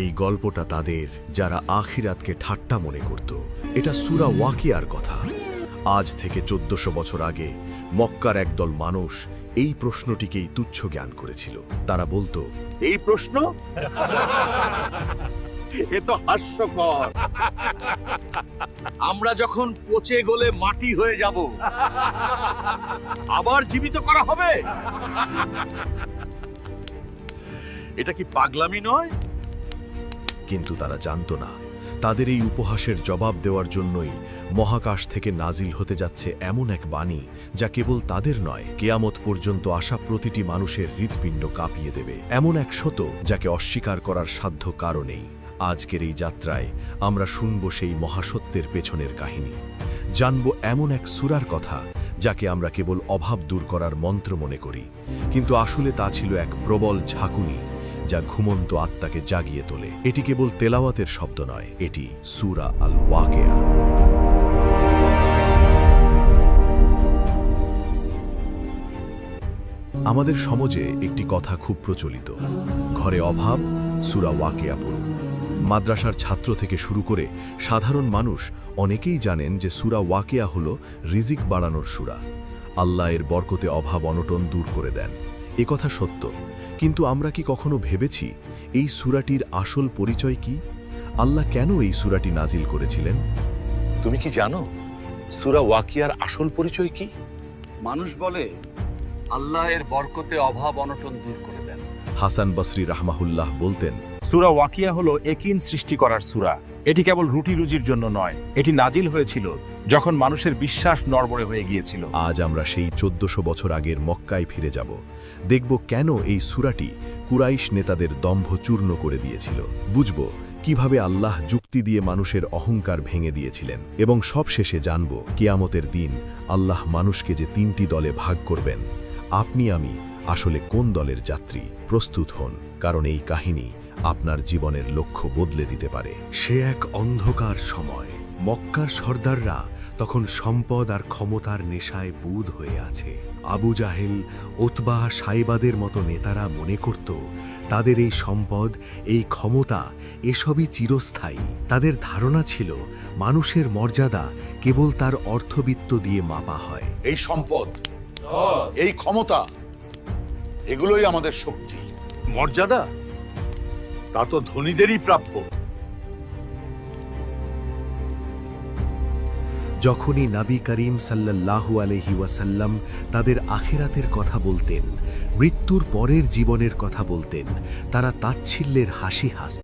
এই গল্পটা তাদের, যারা আখিরাতকে ঠাট্টা মনে করত। এটা সূরা ওয়াকিয়ার কথা। আজ থেকে 1400 বছর আগে মক্কার একদল মানুষ এই প্রশ্নটিকেই তুচ্ছ জ্ঞান করেছিল। তারা বলতো, এই প্রশ্ন এ তো হাস্যকর। আমরা যখন পচে গলে মাটি হয়ে যাব, আবার জীবিত করা হবে? এটা কি পাগলামি নয়? কিন্তু তারা জানতো না, তাদের এই উপহাসের জবাব দেওয়ার জন্যই মহাকাশ থেকে নাজিল হতে যাচ্ছে এমন এক বাণী, যা কেবল তাদের নয়, কিয়ামত পর্যন্ত আসা প্রতিটি মানুষের হৃৎপিণ্ড কাঁপিয়ে দেবে। এমন এক সত্য যাকে অস্বীকার করার সাধ্য কারো নেই। আজকের এই যাত্রায় আমরা শুনব সেই মহাসত্যের পেছনের কাহিনী, জানব এমন এক সূরার কথা যাকে আমরা কেবল অভাব দূর করার মন্ত্র মনে করি, কিন্তু আসলে তা ছিল এক প্রবল ঝাঁকুনি যা ঘুমন্ত আত্মাকে জাগিয়ে তোলে। এটি কেবল তেলাওয়াতের শব্দ নয়, এটি সূরা আল ওয়াকিয়া। আমাদের সমাজে একটি কথা খুব প্রচলিত, ঘরে অভাব, সূরা ওয়াকিয়া পড়ুন। মাদ্রাসার ছাত্র থেকে শুরু করে সাধারণ মানুষ অনেকেই জানেন যে সূরা ওয়াকিয়া হল রিজিক বাড়ানোর সূরা। আল্লাহ এর বরকতে অভাব অনটন দূর করে দেন, এ কথা সত্য। কিন্তু আমরা কি কখনো ভেবেছি এই সূরাটির আসল পরিচয় কি? আল্লাহ কেন এই সূরাটি নাজিল করেছিলেন? তুমি কি জানো সূরা ওয়াকিয়ার আসল পরিচয় কি? মানুষ বলে আল্লাহ এর বরকতে অভাব অনটন দূর করে দেন। হাসান বসরি রাহমাহুল্লাহ বলতেন, সূরা ওয়াকিয়া হলো একিন সৃষ্টি করার সূরা। এটি কেবল রুটি রুজির জন্য নয়, এটি নাজিল হয়েছিল যখন মানুষের বিশ্বাস নড়বড়ে হয়ে গিয়েছিল। আজ আমরা সেই 1400 বছর আগের মক্কায় ফিরে যাব, দেখব কেন এই সূরাটি কুরাইশ নেতাদের দম্ভ চূর্ণ করে দিয়েছিল, বুঝব কিভাবে আল্লাহ যুক্তি দিয়ে মানুষের অহংকার ভেঙে দিয়েছিলেন, এবং সবশেষে জানব কিয়ামতের দিন আল্লাহ মানুষকে যে 3টি দলে ভাগ করবেন, আপনি আমি আসলে কোন দলের যাত্রী। প্রস্তুত হন, কারণ এই কাহিনী আপনার জীবনের লক্ষ্য বদলে দিতে পারে। সে এক অন্ধকার সময়, মক্কার সর্দাররা তখন সম্পদ আর ক্ষমতার নেশায় বুঁদ হয়ে আছে। আবু জাহেল, উতবা, সাইবাদের মতো নেতারা মনে করত তাদের এই সম্পদ, এই ক্ষমতা, এসবই চিরস্থায়ী। তাদের ধারণা ছিল মানুষের মর্যাদা কেবল তার অর্থবিত্ত দিয়ে মাপা হয়। এই সম্পদ, এই ক্ষমতা, এগুলোই আমাদের শক্তি। মর্যাদা তা তো ধনীদেরই প্রাপ্য। যখনই নবী করিম সাল্লাল্লাহু আলাইহি ওয়াসাল্লাম তাদের আখিরাতের কথা বলতেন, মৃত্যুর পরের জীবনের কথা বলতেন, তারা তাচ্ছিল্যের হাসি হাসতেন।